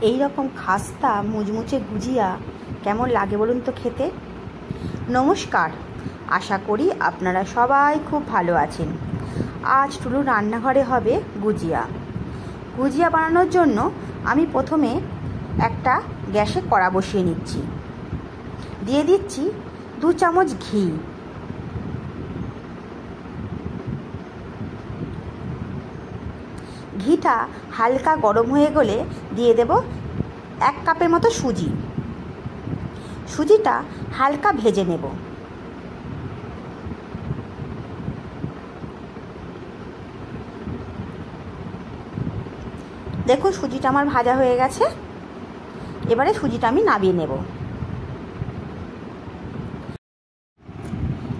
এই রকম খাস্তা মুচমুচে গুজিয়া কেমন লাগে বলুন তো খেতে। নমস্কার, আশা করি আপনারা সবাই খুব ভালো আছেন। আজ টুলু রান্নাঘরে হবে গুজিয়া। গুজিয়া বানানোর জন্য আমি প্রথমে একটা গ্যাসে কড়া বসিয়ে নিচ্ছি। দিয়ে দিচ্ছি 2 চামচ ঘি। ঘিটা হালকা গরম হয়ে গেলে দিয়ে দেব 1 কাপের মতো সুজি। সুজিটা হালকা ভেজে নেব। দেখুন সুজিটা আমার ভাজা হয়ে গেছে। এবারে সুজিটা আমি নামিয়ে নেব।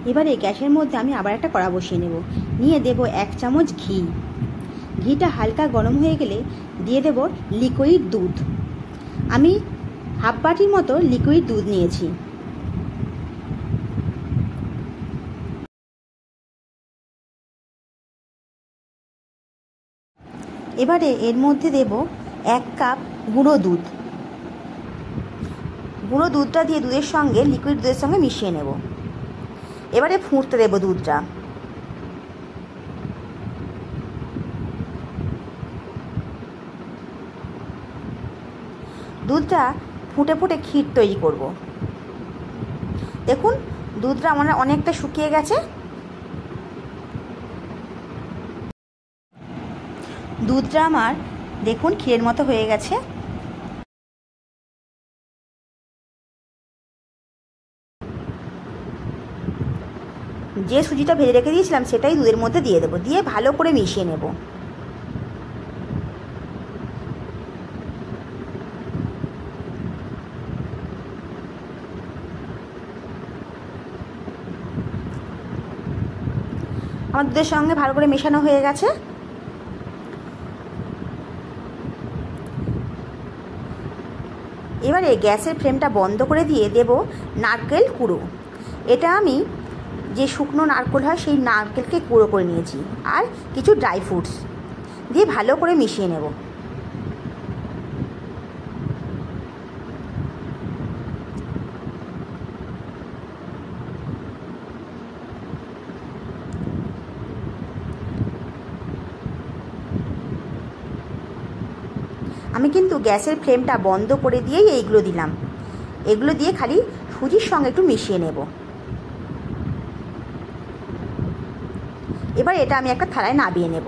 এবারে গ্যাসের মধ্যে আমি আবার একটা কড়া বসিয়ে নেব। নিয়ে দেব 1 চামচ ঘি। ঘিটা হালকা গরম হয়ে গেলে দিয়ে দেব লিকুইড দুধ। আমি হাফ বাটির মতো লিকুইড দুধ নিয়েছি। এবারে এর মধ্যে দেব 1 কাপ গুঁড়ো দুধ। গুঁড়ো দুধটা দিয়ে দুধের সঙ্গে লিকুইড দুধের সঙ্গে মিশিয়ে নেব। এবারে ফুটতে দেব দুধটা। দুধটা ফুটে ফুটে ক্ষীর তৈরি করব। দেখুন দুধটা আমার অনেকটা শুকিয়ে গেছে। দুধটা আমার দেখুন ক্ষীরের মতো হয়ে গেছে। যে সুজিটা ভেজে রেখে দিয়েছিলাম সেটাই দুধের মধ্যে দিয়ে দেবো। দিয়ে ভালো করে মিশিয়ে নেব। আমার দুধের সঙ্গে ভালো করে মেশানো হয়ে গেছে। এবারে গ্যাসের ফ্লেমটা বন্ধ করে দিয়ে দেব নারকেল কুড়ো। এটা আমি যে শুকনো নারকেল হয় সেই নারকেলকে কুড়ো করে নিয়েছি, আর কিছু ড্রাই ফ্রুটস দিয়ে ভালো করে মিশিয়ে নেব। আমি কিন্তু গ্যাসের ফ্লেমটা বন্ধ করে দিয়েই এইগুলো দিলাম। এগুলো দিয়ে খালি সুজির সঙ্গে একটু মিশিয়ে নেব। এবার এটা আমি একটা থালায় নামিয়ে নেব।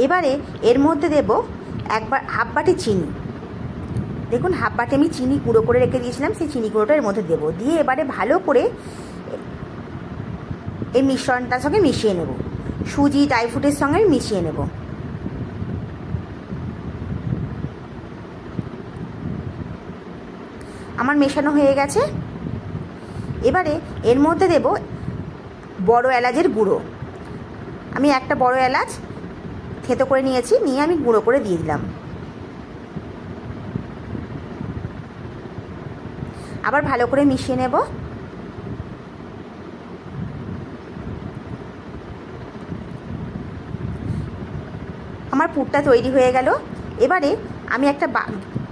এবারে এর মধ্যে দেব হাফ বাটি চিনি। দেখুন হাফ বাটি আমি চিনি গুঁড়ো করে রেখে দিয়েছিলাম, সেই চিনি গুঁড়োটা এর মধ্যে দেবো। দিয়ে এবারে ভালো করে এই মিশ্রণটার সঙ্গে মিশিয়ে নেব। সুজি ড্রাই ফ্রুটের সঙ্গে মিশিয়ে নেব। আমার মেশানো হয়ে গেছে। এবারে এর মধ্যে দেব বড় এলাচের গুঁড়ো। আমি একটা বড় এলাচ থেতো করে নিয়েছি, নিয়ে আমি গুঁড়ো করে দিয়ে দিলাম। আবার ভালো করে মিশিয়ে নেব। আমার পুরটা তৈরি হয়ে গেল। এবারে আমি একটা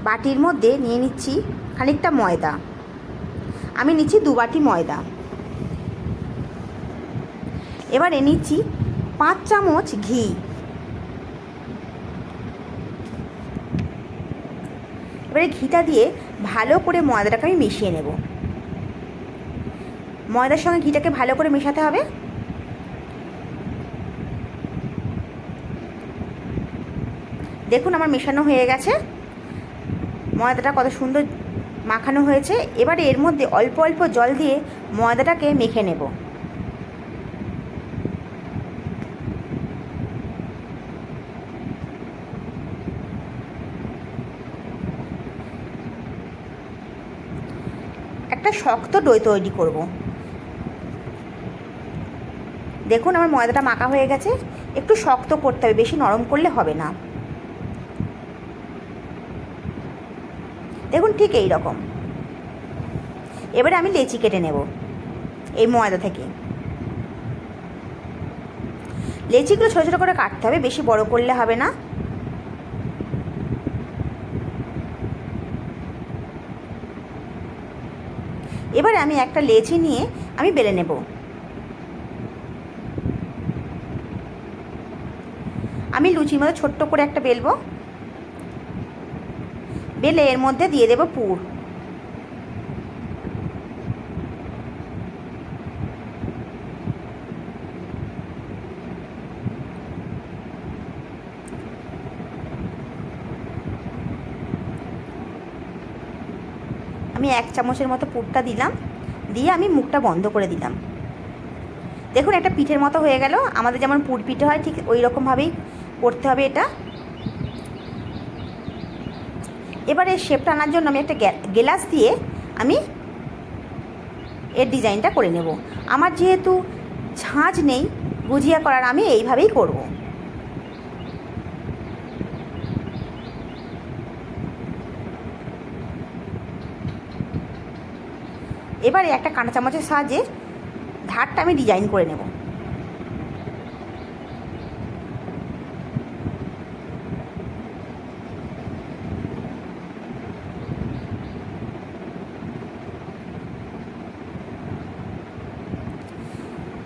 বাটির মধ্যে নিয়ে নিচ্ছি খানিকটা ময়দা। আমি নিচ্ছি 2 বাটি ময়দা। এবারে নিচ্ছি 5 চামচ ঘি। এবারে ঘিটা দিয়ে ভালো করে ময়দাটাকে আমি মিশিয়ে নেব। ময়দার সঙ্গে ঘিটাকে ভালো করে মেশাতে হবে। দেখুন আমার মেশানো হয়ে গেছে। ময়দাটা কত সুন্দর মাখানো হয়েছে। এবারে এর মধ্যে অল্প অল্প জল দিয়ে ময়দাটাকে মেখে নেব। একটা শক্ত ডো তৈরি করব। দেখুন আমার ময়দাটা মাখা হয়ে গেছে। একটু শক্ত করতে হবে, বেশি নরম করলে হবে না। দেখুন ঠিক এই রকম। এবারে আমি লেচি কেটে নেব এই ময়দা থেকে। লেচিগুলো ছোটো ছোটো করে কাটতে হবে, বেশি বড় করলে হবে না। এবারে আমি একটা লেচি নিয়ে আমি বেলে নেব। আমি লুচির মতো ছোট্ট করে একটা বেলবো, বেলে এর মধ্যে দিয়ে দেব পুর। আমি 1 চামচের মতো পুরটা দিলাম, দিয়ে আমি মুখটা বন্ধ করে দিলাম। দেখুন একটা পিঠের মতো হয়ে গেল। আমাদের যেমন পুর পিঠে হয় ঠিক ওই রকমভাবেই করতে হবে এটা। এবারে শেপটা আনার জন্য আমি একটা গ্লাস দিয়ে আমি এর ডিজাইনটা করে নেব। আমার যেহেতু ঝাঁঝ নেই গুজিয়া করার, আমি এইভাবেই করব। এবারে একটা কাঁটা চামচের সাহায্যে ধারটা আমি ডিজাইন করে নেব।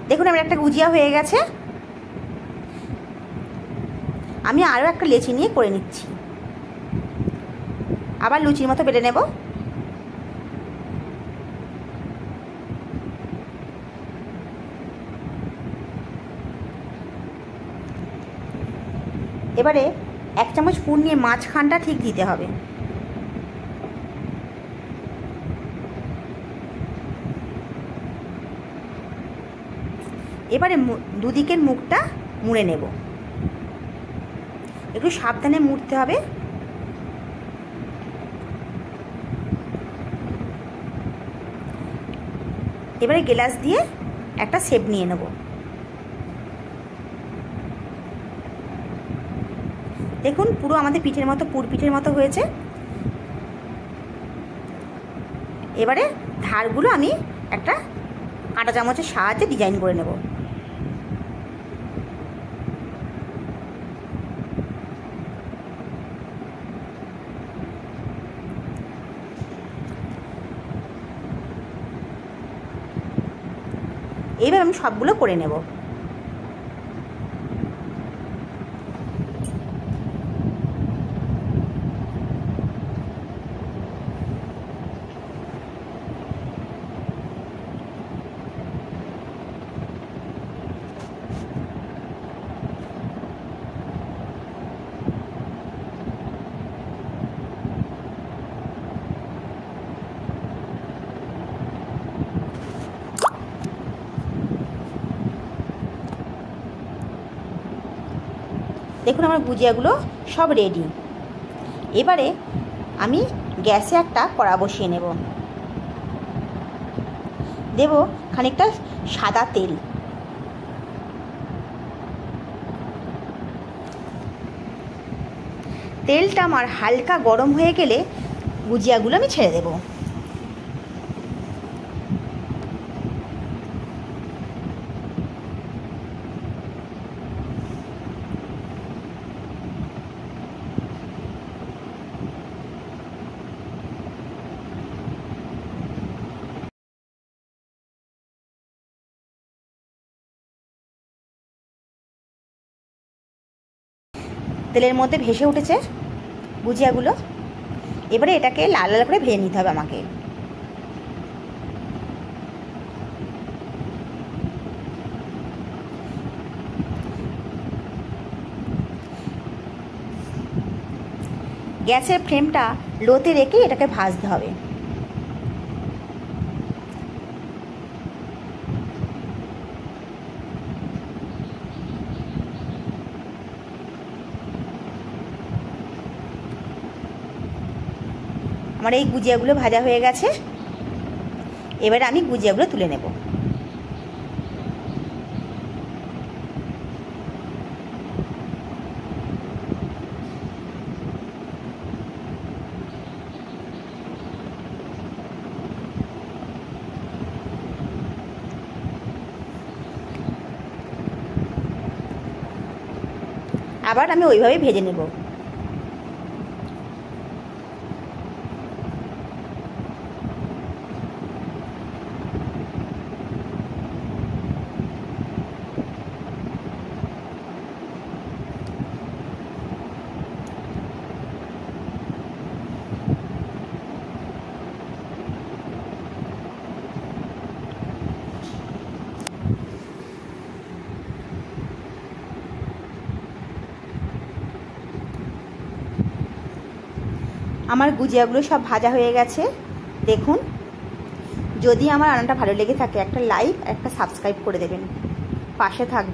দেখুন আমার একটা গুজিয়া হয়ে গেছে। আমি আরও একটা লেচি নিয়ে করে নিচ্ছি, আবার লুচির মতো বেলে নেব। এবারে 1 চামচ পুর নিয়ে মাঝখানটা ঠিক দিতে হবে। এবারে দুদিকের মুখটা মুড়ে নেব, একটু সাবধানে মুড়তে হবে। এবারে গ্লাস দিয়ে একটা শেপ নিয়ে নেব। দেখুন পুরো আমাদের পিঠের মতো, পুর পিঠের মতো হয়েছে। এবারে ধারগুলো আমি একটা কাঁটা চামচের সাহায্যে ডিজাইন করে নেব। এইবার আমি সবগুলো করে নেব। দেখুন আমার গুজিয়াগুলো সব রেডি। এবারে আমি গ্যাসে একটা কড়া বসিয়ে নেব, দেব খানিকটা সাদা তেল। তেলটা আমার হালকা গরম হয়ে গেলে গুজিয়াগুলো আমি ছেড়ে দেব। তেলের মধ্যে ভেসে উঠেছে গুজিয়াগুলো। এবারে এটাকে লাল লাল করে ভেজে নিতে হবে আমাকে। গ্যাসের ফ্লেমটা লোতে রেখে এটাকে ভাজতে হবে। আমার এই গুজিয়াগুলো ভাজা হয়ে গেছে। এবারে আমি গুজিয়াগুলো তুলে নেব। আবার আমি ওইভাবেই ভেজে নেব। আমার গুজিয়াগুলো সব ভাজা হয়ে গেছে। দেখুন, যদি আমার রান্নাটা ভালো লেগে থাকে একটা লাইক আর একটা সাবস্ক্রাইব করে দেবেন, পাশে থাকবেন।